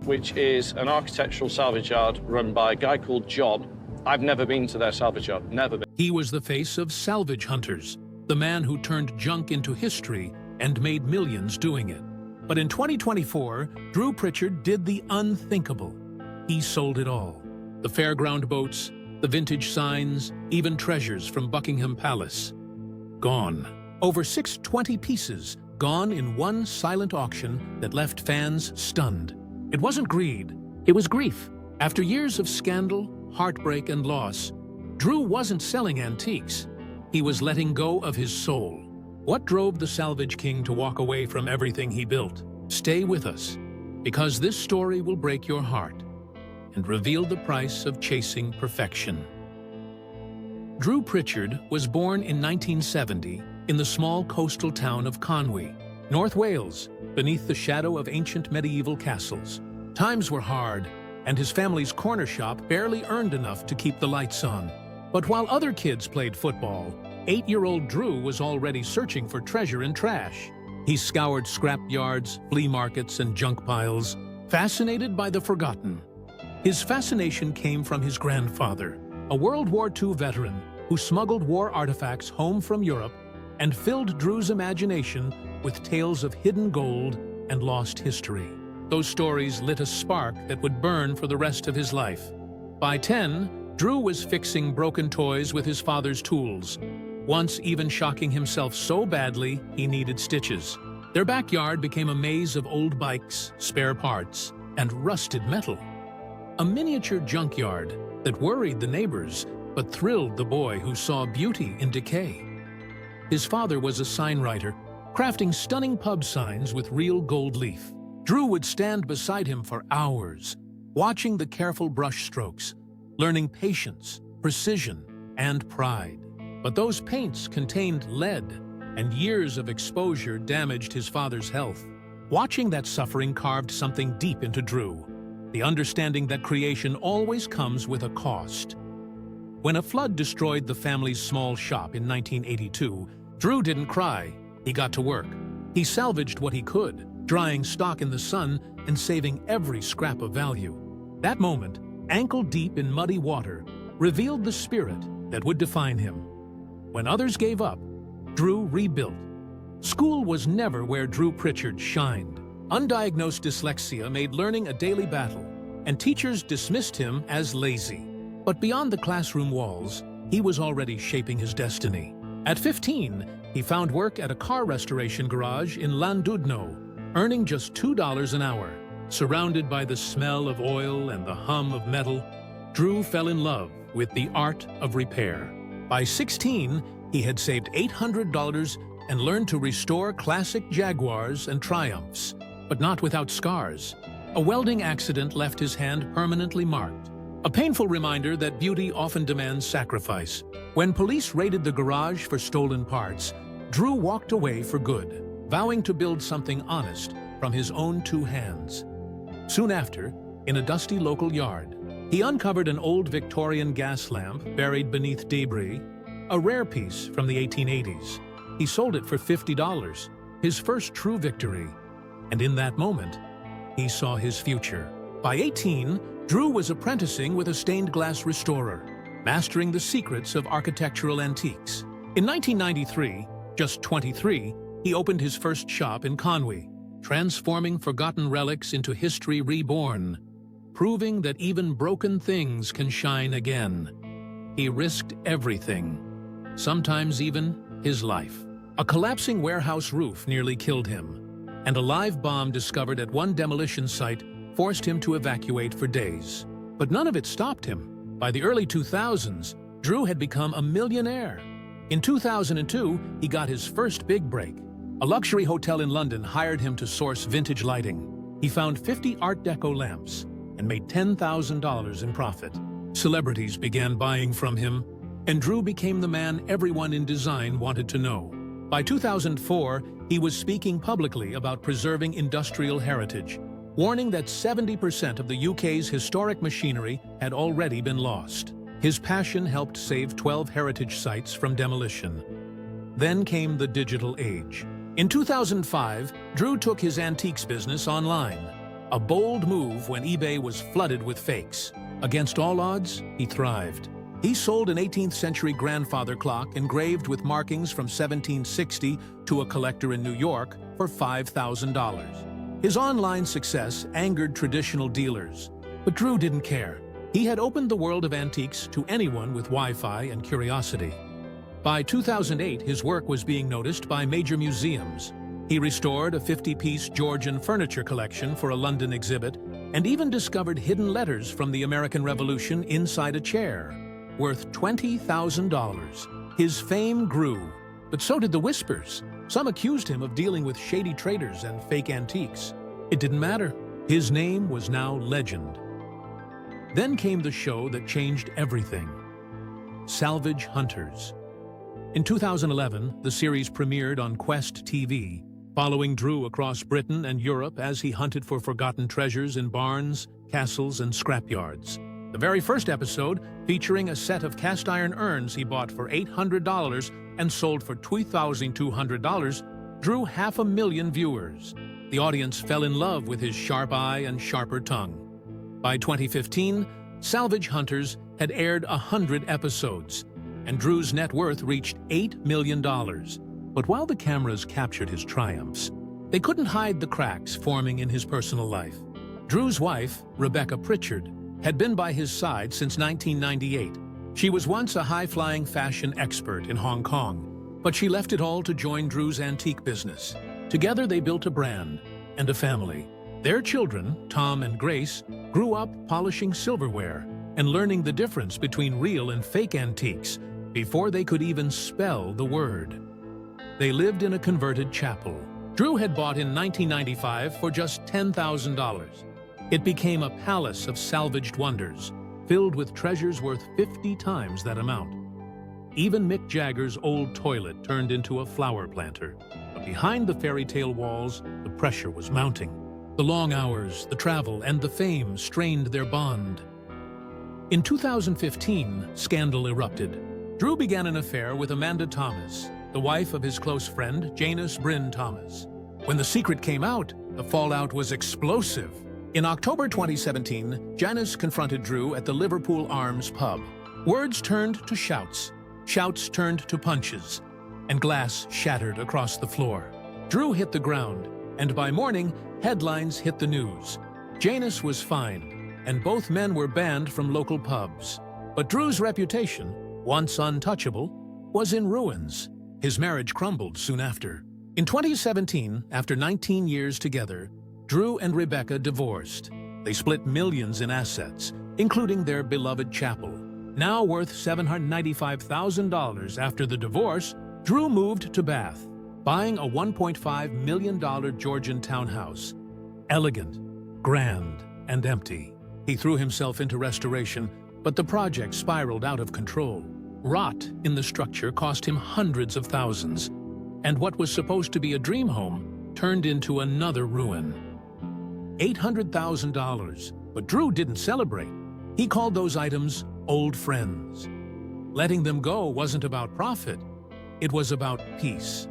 which is an architectural salvage yard run by a guy called John. I've never been to their salvage yard, never been. He was the face of Salvage Hunters, the man who turned junk into history and made millions doing it. But in 2024, Drew Pritchard did the unthinkable. He sold it all. The fairground boats, the vintage signs, even treasures from Buckingham Palace. Gone. Over 620 pieces, gone in one silent auction that left fans stunned. It wasn't greed, it was grief. After years of scandal, heartbreak, and loss, Drew wasn't selling antiques. He was letting go of his soul. What drove the Salvage King to walk away from everything he built? Stay with us, because this story will break your heart and reveal the price of chasing perfection. Drew Pritchard was born in 1970 in the small coastal town of Conwy, North Wales, beneath the shadow of ancient medieval castles. Times were hard, and his family's corner shop barely earned enough to keep the lights on. But while other kids played football, 8-year-old Drew was already searching for treasure in trash. He scoured scrap yards, flea markets, and junk piles, fascinated by the forgotten. His fascination came from his grandfather, a World War II veteran who smuggled war artifacts home from Europe and filled Drew's imagination with tales of hidden gold and lost history. Those stories lit a spark that would burn for the rest of his life. By 10, Drew was fixing broken toys with his father's tools, once even shocking himself so badly he needed stitches. Their backyard became a maze of old bikes, spare parts, and rusted metal. A miniature junkyard that worried the neighbors but thrilled the boy who saw beauty in decay. His father was a sign writer, crafting stunning pub signs with real gold leaf. Drew would stand beside him for hours, watching the careful brush strokes, learning patience, precision, and pride. But those paints contained lead, and years of exposure damaged his father's health. Watching that suffering carved something deep into Drew, the understanding that creation always comes with a cost. When a flood destroyed the family's small shop in 1982, Drew didn't cry. He got to work. He salvaged what he could, drying stock in the sun and saving every scrap of value. That moment, ankle-deep in muddy water, revealed the spirit that would define him. When others gave up, Drew rebuilt. School was never where Drew Pritchard shined. Undiagnosed dyslexia made learning a daily battle, and teachers dismissed him as lazy. But beyond the classroom walls, he was already shaping his destiny. At 15, he found work at a car restoration garage in Llandudno, earning just $2 an hour. Surrounded by the smell of oil and the hum of metal, Drew fell in love with the art of repair. By 16, he had saved $800 and learned to restore classic Jaguars and Triumphs, but not without scars. A welding accident left his hand permanently marked, a painful reminder that beauty often demands sacrifice. When police raided the garage for stolen parts, Drew walked away for good, vowing to build something honest from his own two hands. Soon after, in a dusty local yard, he uncovered an old Victorian gas lamp buried beneath debris, a rare piece from the 1880s. He sold it for $50, his first true victory. And in that moment, he saw his future. By 18, Drew was apprenticing with a stained glass restorer, mastering the secrets of architectural antiques. In 1993, just 23, he opened his first shop in Conwy, transforming forgotten relics into history reborn, proving that even broken things can shine again. He risked everything, sometimes even his life. A collapsing warehouse roof nearly killed him, and a live bomb discovered at one demolition site forced him to evacuate for days. But none of it stopped him. By the early 2000s, Drew had become a millionaire. In 2002, he got his first big break. A luxury hotel in London hired him to source vintage lighting. He found 50 Art Deco lamps and made $10,000 in profit. Celebrities began buying from him, and Drew became the man everyone in design wanted to know. By 2004, he was speaking publicly about preserving industrial heritage, warning that 70% of the UK's historic machinery had already been lost. His passion helped save 12 heritage sites from demolition. Then came the digital age. In 2005, Drew took his antiques business online. A bold move when eBay was flooded with fakes. Against all odds, he thrived. He sold an 18th-century grandfather clock engraved with markings from 1760 to a collector in New York for $5,000. His online success angered traditional dealers, but Drew didn't care. He had opened the world of antiques to anyone with Wi-Fi and curiosity. By 2008, his work was being noticed by major museums. He restored a 50-piece Georgian furniture collection for a London exhibit and even discovered hidden letters from the American Revolution inside a chair, worth $20,000. His fame grew, but so did the whispers. Some accused him of dealing with shady traders and fake antiques. It didn't matter. His name was now legend. Then came the show that changed everything: Salvage Hunters. In 2011, the series premiered on Quest TV, following Drew across Britain and Europe as he hunted for forgotten treasures in barns, castles, and scrapyards. The very first episode, featuring a set of cast-iron urns he bought for $800 and sold for $2,200, drew 500,000 viewers. The audience fell in love with his sharp eye and sharper tongue. By 2015, Salvage Hunters had aired 100 episodes, and Drew's net worth reached $8 million. But while the cameras captured his triumphs, they couldn't hide the cracks forming in his personal life. Drew's wife, Drew Pritchard, had been by his side since 1998. She was once a high-flying fashion expert in Hong Kong, but she left it all to join Drew's antique business. Together they built a brand and a family. Their children, Tom and Grace, grew up polishing silverware and learning the difference between real and fake antiques before they could even spell the word. They lived in a converted chapel Drew had bought in 1995 for just $10,000. It became a palace of salvaged wonders, filled with treasures worth 50 times that amount. Even Mick Jagger's old toilet turned into a flower planter. But behind the fairy tale walls, the pressure was mounting. The long hours, the travel, and the fame strained their bond. In 2015, scandal erupted. Drew began an affair with Amanda Thomas, the wife of his close friend, Janice Bryn Thomas. When the secret came out, the fallout was explosive. In October 2017, Janice confronted Drew at the Liverpool Arms pub. Words turned to shouts, shouts turned to punches, and glass shattered across the floor. Drew hit the ground, and by morning, headlines hit the news. Janice was fined, and both men were banned from local pubs. But Drew's reputation, once untouchable, was in ruins. His marriage crumbled soon after. In 2017, after 19 years together, Drew and Rebecca divorced. They split millions in assets, including their beloved chapel. Now worth $795,000 after the divorce, Drew moved to Bath, buying a $1.5 million Georgian townhouse. Elegant, grand, and empty. He threw himself into restoration, but the project spiraled out of control. Rot in the structure cost him hundreds of thousands, and what was supposed to be a dream home turned into another ruin. $800,000, but Drew didn't celebrate. He called those items old friends. Letting them go wasn't about profit, it was about peace.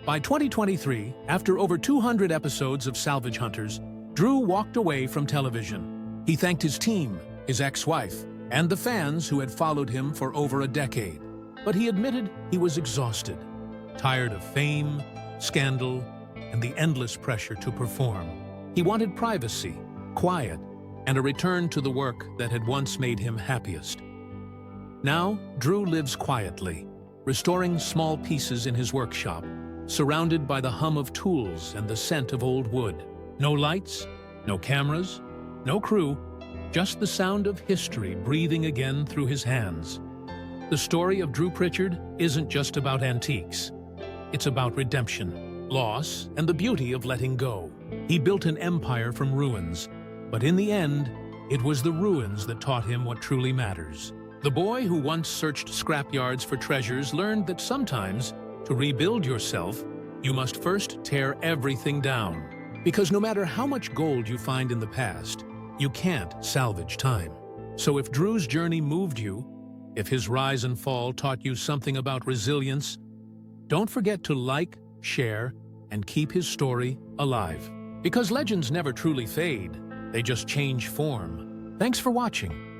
By 2023, after over 200 episodes of Salvage Hunters, Drew walked away from television. He thanked his team, his ex-wife, and the fans who had followed him for over a decade. But he admitted he was exhausted, tired of fame, scandal, and the endless pressure to perform. He wanted privacy, quiet, and a return to the work that had once made him happiest. Now, Drew lives quietly, restoring small pieces in his workshop, surrounded by the hum of tools and the scent of old wood. No lights, no cameras, no crew, just the sound of history breathing again through his hands. The story of Drew Pritchard isn't just about antiques. It's about redemption, loss, and the beauty of letting go. He built an empire from ruins, but in the end, it was the ruins that taught him what truly matters. The boy who once searched scrapyards for treasures learned that sometimes, to rebuild yourself, you must first tear everything down. Because no matter how much gold you find in the past, you can't salvage time. So if Drew's journey moved you, if his rise and fall taught you something about resilience, don't forget to like, share, and keep his story alive. Because legends never truly fade, they just change form. Thanks for watching.